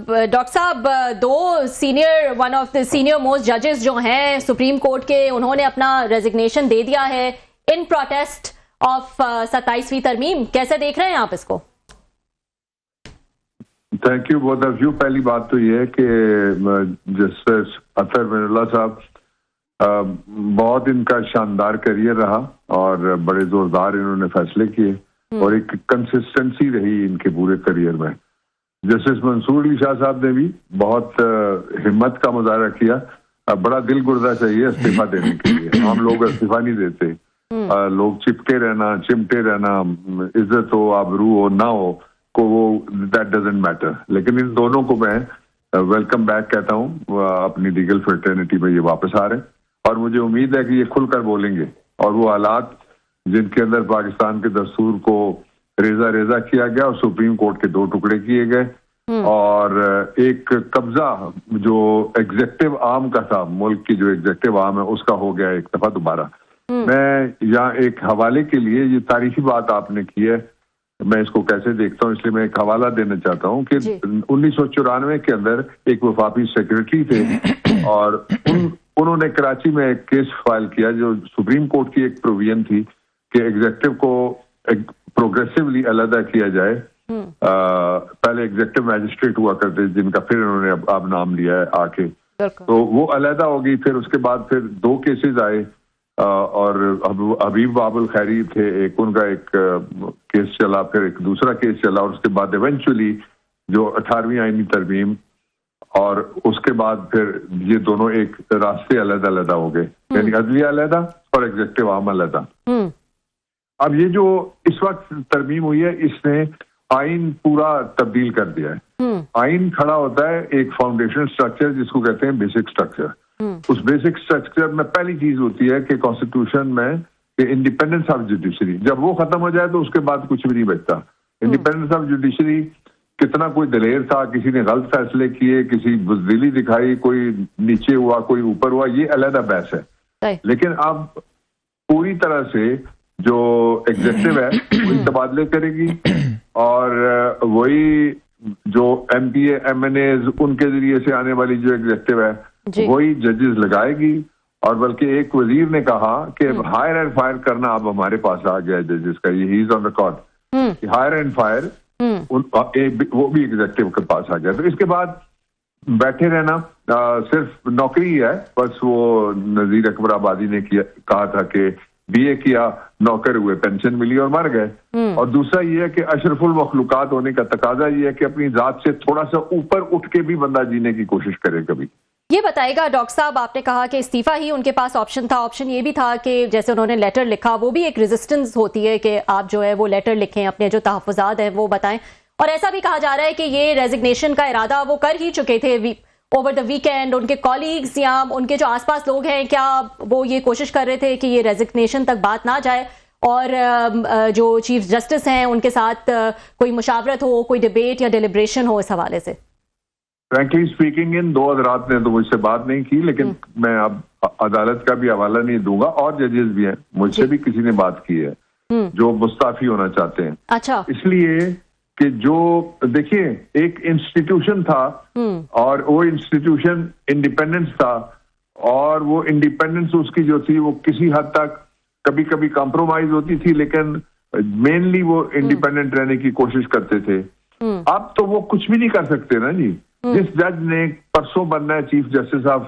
Doctor صاحب one of the senior most ججز جو ہیں سپریم کورٹ کے، انہوں نے اپنا ریزگنیشن دے دیا ہے ان پروٹیسٹ آف 27ویں ترمیم. کیسے دیکھ رہے ہیں آپ اس کو؟ Thank you both of you. پہلی بات تو یہ ہے کہ جسٹس اطہر من اللہ صاحب بہت ان کا شاندار کیریئر رہا اور بڑے زوردار انہوں نے فیصلے کیے اور ایک کنسسٹنسی رہی ان کے پورے کیریئر میں. جسٹس منصور علی شاہ صاحب نے بھی بہت ہمت کا مظاہرہ کیا. بڑا دل گردہ چاہیے استعفیٰ دینے کے لیے. عام لوگ استعفیٰ نہیں دیتے. لوگ چپکے رہنا، چمٹے رہنا، عزت ہو، آبرو ہو، نہ ہو کو وہ دیٹ ڈزنٹ میٹر. لیکن ان دونوں کو میں ویلکم بیک کہتا ہوں. اپنی لیگل فرٹرنٹی میں یہ واپس آ رہے ہیں اور مجھے امید ہے کہ یہ کھل کر بولیں گے اور وہ حالات جن کے اندر پاکستان کے دستور کو ریزہ ریزہ کیا گیا اور سپریم کورٹ کے 2 ٹکڑے کیے گئے اور ایک قبضہ جو ایگزیکٹو آرم کا تھا، ملک کی جو ایگزیکٹو آرم ہے اس کا ہو گیا ایک دفعہ دوبارہ. میں یہاں ایک حوالے کے لیے، یہ تاریخی بات آپ نے کی ہے، میں اس کو کیسے دیکھتا ہوں اس لیے میں ایک حوالہ دینا چاہتا ہوں کہ 1994 کے اندر ایک وفاقی سیکرٹری تھے اور انہوں نے کراچی میں ایک کیس فائل کیا جو سپریم کورٹ کی ایک پروویژن تھی کہ ایگزیکٹو کو پروگریسولی علیحدہ کیا جائے. پہلے ایگزیکٹو میجسٹریٹ ہوا کرتے جن کا پھر انہوں نے اب نام لیا ہے آ کے، تو وہ علیحدہ ہو گئی. پھر اس کے بعد پھر 2 کیسز آئے اور حبیب باب الخیری تھے، ایک ان کا ایک کیس چلا، پھر ایک دوسرا کیس چلا اور اس کے بعد ایونچولی جو 18ویں آئینی ترمیم اور اس کے بعد پھر یہ دونوں ایک راستے علیحدہ علیحدہ ہو گئے، یعنی عدلیہ علیحدہ اور ایگزیکٹو عام علیحدہ. اب یہ جو اس وقت ترمیم ہوئی ہے اس نے آئین پورا تبدیل کر دیا ہے. آئین کھڑا ہوتا ہے ایک فاؤنڈیشن سٹرکچر جس کو کہتے ہیں بیسک سٹرکچر. اس بیسک سٹرکچر میں پہلی چیز ہوتی ہے کہ کانسٹیٹیوشن میں انڈیپینڈنس آف جوڈیشری، جب وہ ختم ہو جائے تو اس کے بعد کچھ بھی نہیں بچتا. انڈیپینڈنس آف جوڈیشری، کتنا کوئی دلیر تھا، کسی نے غلط فیصلے کیے، کسی بزدلی دکھائی، کوئی نیچے ہوا کوئی اوپر ہوا، یہ علیحدہ بحث ہے. لیکن اب پوری طرح سے جو ایگزیکٹو ہے وہی تبادلے کرے گی اور وہی جو MPA MNAs ان کے ذریعے سے آنے والی جو ایگزیکٹو ہے وہی ججز لگائے گی. اور بلکہ ایک وزیر نے کہا کہ ہائر اینڈ فائر کرنا اب ہمارے پاس آ گیا ہے ججز کا. یہ is on record, hire and fire وہ بھی ایگزیکٹو کے پاس آ گیا. تو اس کے بعد بیٹھے رہنا صرف نوکری ہی ہے. بس وہ نذیر اکبر آبادی نے کہا تھا کہ بی اے کیا، نوکر ہوئے، پینشن ملی اور مر گئے. اور دوسرا یہ ہے کہ اشرف المخلوقات ہونے کا تقاضا یہ ہے کہ اپنی ذات سے تھوڑا سا اوپر اٹھ کے بھی بندہ جینے کی کوشش کرے. کبھی یہ بتائے گا ڈاکٹر صاحب، آپ نے کہا کہ استعفیٰ ہی ان کے پاس آپشن تھا. آپشن یہ بھی تھا کہ جیسے انہوں نے لیٹر لکھا، وہ بھی ایک ریزسٹنس ہوتی ہے کہ آپ جو ہے وہ لیٹر لکھیں، اپنے جو تحفظات ہیں وہ بتائیں. اور ایسا بھی کہا جا رہا ہے کہ یہ ریزگنیشن کا ارادہ وہ کر ہی چکے تھے اوور دا ویکینڈ. ان کے کولیگز یا ان کے جو آس پاس لوگ ہیں، کیا وہ یہ کوشش کر رہے تھے کہ یہ ریزگنیشن تک بات نہ جائے اور جو چیف جسٹس ہیں ان کے ساتھ کوئی مشاورت ہو، کوئی ڈیبیٹ یا ڈیلیبریشن ہو اس حوالے سے؟ فرینکلی اسپیکنگ ان 2 حضرات نے تو مجھ سے بات نہیں کی، لیکن میں اب عدالت کا بھی حوالہ نہیں دوں گا. اور ججز بھی ہیں، مجھ سے بھی کسی نے بات کی ہے جو مستعفی ہونا چاہتے ہیں. اچھا، اس لیے کہ جو دیکھیے ایک انسٹیٹیوشن تھا اور وہ انسٹیٹیوشن انڈیپینڈنس تھا اور وہ انڈیپینڈنس اس کی جو تھی وہ کسی حد تک کبھی کبھی کمپرومائز ہوتی تھی، لیکن مینلی وہ انڈیپینڈنٹ رہنے کی کوشش کرتے تھے. اب تو وہ کچھ بھی نہیں کر سکتے نا جی. جس جج نے پرسوں بننا ہے چیف جسٹس آف،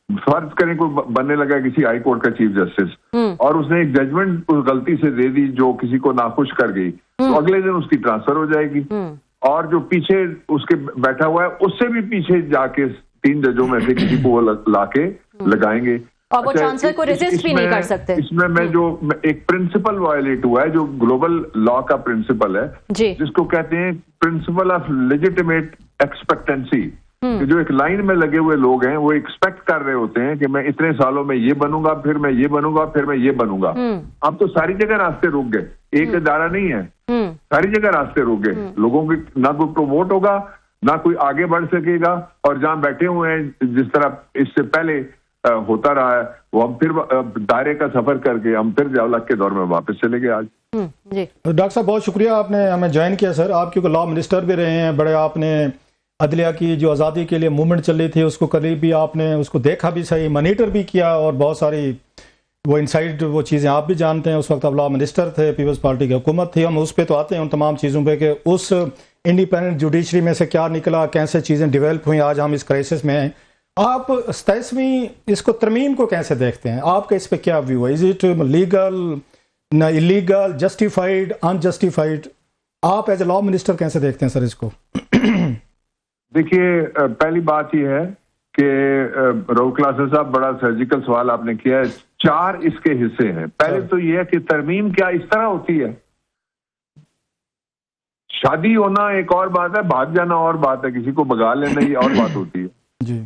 فرض کریں کوئی بننے لگا کسی ہائی کورٹ کا چیف جسٹس اور اس نے ایک ججمنٹ اس غلطی سے دے دی جو کسی کو ناخوش کر گئی، تو اگلے دن اس کی ٹرانسفر ہو جائے گی. اور جو پیچھے اس کے بیٹھا ہوا ہے اس سے بھی پیچھے جا کے 3 ججوں میں سے کسی کو وہ لا کے لگائیں گے اور وہ ٹرانسفر کو ریزسٹ بھی نہیں کر سکتے. اس میں جو ایک پرنسپل وائلیٹ ہوا ہے جو گلوبل لا کا پرنسپل ہے جس کو کہتے ہیں پرنسپل آف لیجیٹیمیٹ ایکسپیکٹنسی. جو ایک لائن میں لگے ہوئے لوگ ہیں وہ ایکسپیکٹ کر رہے ہوتے ہیں کہ میں اتنے سالوں میں یہ بنوں گا، پھر میں یہ بنوں گا، پھر میں یہ بنوں گا. اب تو ساری جگہ راستے رک گئے، ایک ادارہ نہیں ہے، ساری جگہ راستے رک گئے. لوگوں کی نہ کوئی پروموٹ ہوگا نہ کوئی آگے بڑھ سکے گا. اور جہاں بیٹھے ہوئے ہیں جس طرح اس سے پہلے ہوتا رہا ہے وہ ہم پھر دائرے کا سفر کر کے ہم پھر جاولک کے دور میں واپس چلے گئے. آج ڈاکٹر صاحب بہت شکریہ آپ نے ہمیں جوائن کیا. سر آپ کیونکہ لا منسٹر بھی رہے ہیں، بڑے آپ نے عدلیہ کی جو آزادی کے لیے موومنٹ چل رہی تھی اس کو قریبی آپ نے اس کو دیکھا بھی صحیح، مانیٹر بھی کیا، اور بہت ساری وہ انسائڈ وہ چیزیں آپ بھی جانتے ہیں. اس وقت آپ لا منسٹر تھے، پیپلز پارٹی کی حکومت تھی. ہم اس پہ تو آتے ہیں ان تمام چیزوں پہ کہ اس انڈیپینڈنٹ جوڈیشری میں سے کیا نکلا، کیسے چیزیں ڈیولپ ہوئیں، آج ہم اس کرائسس میں ہیں. آپ 27ویں اس کو ترمیم کو کیسے دیکھتے ہیں؟ آپ کا اس پہ کیا ویو ہے؟ Is it legal, illegal, justified, unjustified? آپ ایز اے لا منسٹر کیسے دیکھتے ہیں سر اس کو؟ دیکھیے، پہلی بات یہ ہے کہ رؤف کلاسر صاحب، بڑا سرجیکل سوال آپ نے کیا ہے. 4 اس کے حصے ہیں. پہلے تو یہ ہے کہ ترمیم کیا اس طرح ہوتی ہے. شادی ہونا ایک اور بات ہے، بھاگ جانا اور بات ہے، کسی کو بگا لینا یہ اور بات ہوتی ہے. جی،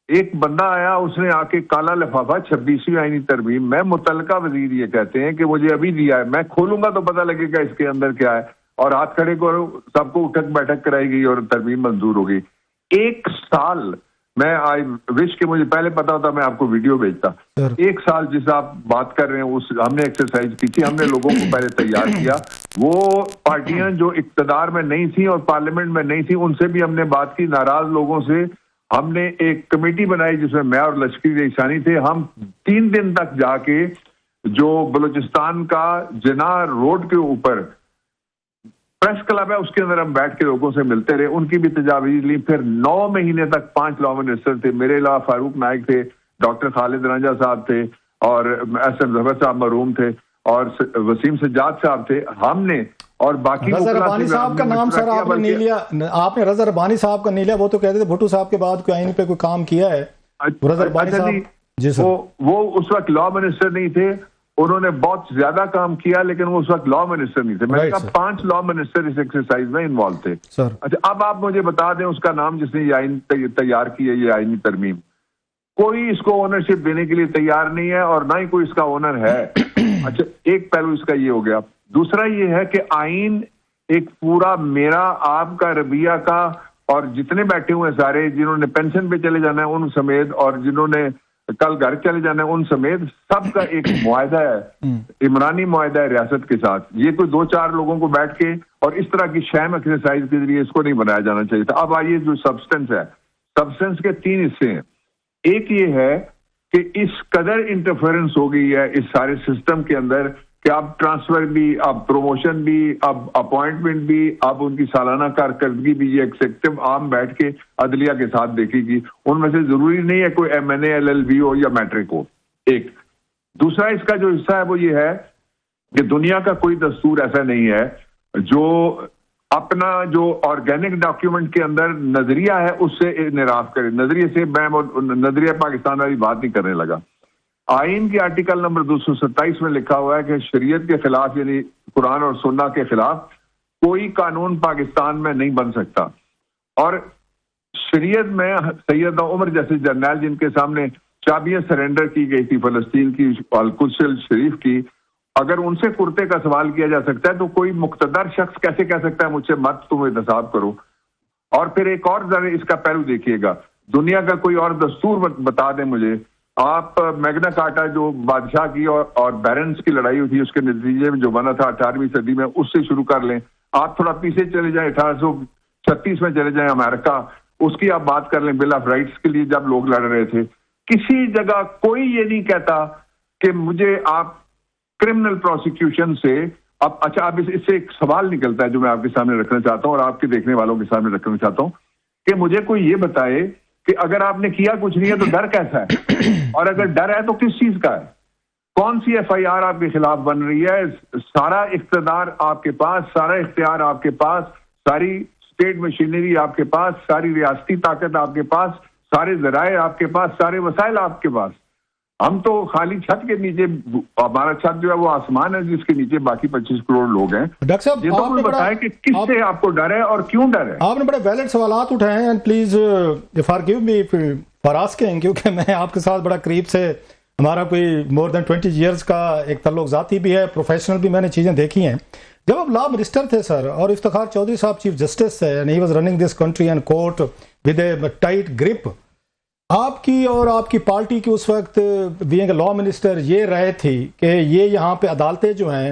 ایک بندہ آیا، اس نے آ کے کالا لفافہ 26ویں آئینی ترمیم میں، متعلقہ وزیر یہ کہتے ہیں کہ مجھے ابھی دیا ہے، میں کھولوں گا تو پتہ لگے گا اس کے اندر کیا ہے، اور ہاتھ کھڑے کرو، سب کو اٹھک بیٹھک کرائی گئی اور ترمیم منظور ہو گئی. 1 سال میں آئی وش کہ مجھے پہلے پتا ہوتا میں آپ کو ویڈیو بھیجتا. 1 سال جس آپ بات کر رہے ہیں اس ہم نے ایکسرسائز کی تھی. ہم نے لوگوں کو پہلے تیار کیا. وہ پارٹیاں جو اقتدار میں نہیں تھیں اور پارلیمنٹ میں نہیں تھیں ان سے بھی ہم نے بات کی. ناراض لوگوں سے ہم نے ایک کمیٹی بنائی جس میں میں اور لشکری ریشانی تھے. ہم 3 دن تک جا کے جو بلوچستان کا جنا روڈ کے اوپر پریس کلب ہے اس کے اندر ہم بیٹھ کے لوگوں سے ملتے رہے، ان کی بھی تجاویز لی. پھر 9 مہینے تک 5 لا منسٹر تھے، میرے علاوہ فاروق نائک تھے، ڈاکٹر خالد رانجھا صاحب تھے، اور ایس ایم ظفر صاحب مرحوم تھے، اور وسیم سجاد صاحب تھے. ہم نے اور باقی رضا ربانی صاحب کا نام سر آپ نے نہیں لیا. آپ نے رضا ربانی صاحب کا نہیں لیا، وہ تو کہتے تھے بھٹو صاحب کے بعد کوئی آئین پہ کوئی کام کیا ہے. رضا ربانی صاحب جی سر، وہ اس وقت لا منسٹر نہیں تھے. انہوں نے بہت زیادہ کام کیا لیکن وہ اس وقت لا منسٹر نہیں تھے. میں نے کہا 5 لا منسٹر اس ایکسرسائز میں انوالو تھے. اچھا، اب آپ مجھے بتا دیں اس کا نام جس نے یہ آئین تیار کی ہے، یہ آئینی ترمیم، کوئی اس کو اونرشپ دینے کے لیے تیار نہیں ہے اور نہ ہی کوئی اس کا اونر ہے. اچھا، ایک پہلو اس کا یہ ہو گیا. دوسرا یہ ہے کہ آئین ایک پورا میرا آپ کا ربیہ کا اور جتنے بیٹھے ہوئے سارے، جنہوں نے پینشن پہ چلے جانا ہے ان سمیت اور جنہوں نے کل گھر چلے جانا ہے ان سمیت، سب کا ایک معاہدہ ہے، عمرانی معاہدہ ہے ریاست کے ساتھ. یہ کوئی 2-4 لوگوں کو بیٹھ کے اور اس طرح کی شیم ایکسرسائز کے ذریعے اس کو نہیں بنایا جانا چاہیے تھا. اب آئیے جو سبسٹنس ہے، سبسٹنس کے 3 حصے ہیں. ایک یہ ہے کہ اس قدر انٹرفیرنس ہو گئی ہے اس سارے سسٹم کے اندر کہ اب ٹرانسفر بھی، اب پروموشن بھی، اب اپوائنٹمنٹ بھی، اب ان کی سالانہ کارکردگی بھی یہ ایگزیکٹو عام بیٹھ کے عدلیہ کے ساتھ دیکھے گی. ان میں سے ضروری نہیں ہے کوئی MNA LLB ہو یا میٹرک ہو. ایک دوسرا اس کا جو حصہ ہے وہ یہ ہے کہ دنیا کا کوئی دستور ایسا نہیں ہے جو اپنا جو آرگینک ڈاکیومنٹ کے اندر نظریہ ہے اس سے انحراف کرے. نظریے سے میں نظریہ پاکستان والی بات نہیں کرنے لگا. آئین کے آرٹیکل نمبر 227 میں لکھا ہوا ہے کہ شریعت کے خلاف، یعنی قرآن اور سنہ کے خلاف کوئی قانون پاکستان میں نہیں بن سکتا. اور شریعت میں سیدنا عمر جیسے جرنیل جن کے سامنے چابیاں سرنڈر کی گئی تھی فلسطین کی، القدس شریف کی، اگر ان سے کرتے کا سوال کیا جا سکتا ہے تو کوئی مقتدر شخص کیسے کہہ سکتا ہے مجھ سے مت تم احتساب کرو. اور پھر ایک اور ذرا اس کا پہلو دیکھیے گا، دنیا کا کوئی اور دستور بتا دیں مجھے. آپ میگنا کارٹا جو بادشاہ کی اور بیرنس کی لڑائی ہوئی تھی اس کے نتیجے میں جو بنا تھا 18ویں صدی میں، اس سے شروع کر لیں. آپ تھوڑا پیچھے چلے جائیں، 1836 میں چلے جائیں امریکہ، اس کی آپ بات کر لیں. بل آف رائٹس کے لیے جب لوگ لڑ رہے تھے، کسی جگہ کوئی یہ نہیں کہتا کہ مجھے آپ کرمنل پروسیکیوشن سے اچھا اب اس سے ایک سوال نکلتا ہے جو میں آپ کے سامنے رکھنا چاہتا ہوں اور آپ کے دیکھنے والوں کے سامنے رکھنا چاہتا ہوں کہ مجھے کوئی یہ بتائے کہ اگر آپ نے کیا کچھ نہیں ہے تو ڈر کیسا ہے، اور اگر ڈر ہے تو کس چیز کا ہے؟ کون سی FIR آپ کے خلاف بن رہی ہے؟ سارا اقتدار آپ کے پاس، سارا اختیار آپ کے پاس، ساری اسٹیٹ مشینری آپ کے پاس، ساری ریاستی طاقت آپ کے پاس، سارے ذرائع آپ کے پاس، سارے وسائل آپ کے پاس. ہم تو خالی چھت کے نیچے، ہمارا چھت جو ہے وہ آسمان ہے جس کے نیچے باقی 25 کروڑ لوگ ہیں. ڈاکٹر صاحب یہ تو بتائیں کہ کس سے آپ کو ڈر ہے اور کیوں ڈر ہے؟ آپ نے بڑے ویلڈ سوالات اٹھائے ہیں، please forgive me for asking, کیونکہ میں آپ کے ساتھ بڑا قریب سے، ہمارا کوئی مور دین 20 ایئرس کا ایک تعلق ذاتی بھی ہے، پروفیشنل بھی، میں نے چیزیں دیکھی ہیں. جب آپ لا منسٹر تھے سر اور افتخار چودھری صاحب چیف جسٹس تھے and he was running this country and court with a tight grip, آپ کی اور آپ کی پارٹی کی اس وقت بینگ اے لا منسٹر یہ رائے تھی کہ یہ یہاں پہ عدالتیں جو ہیں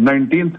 19th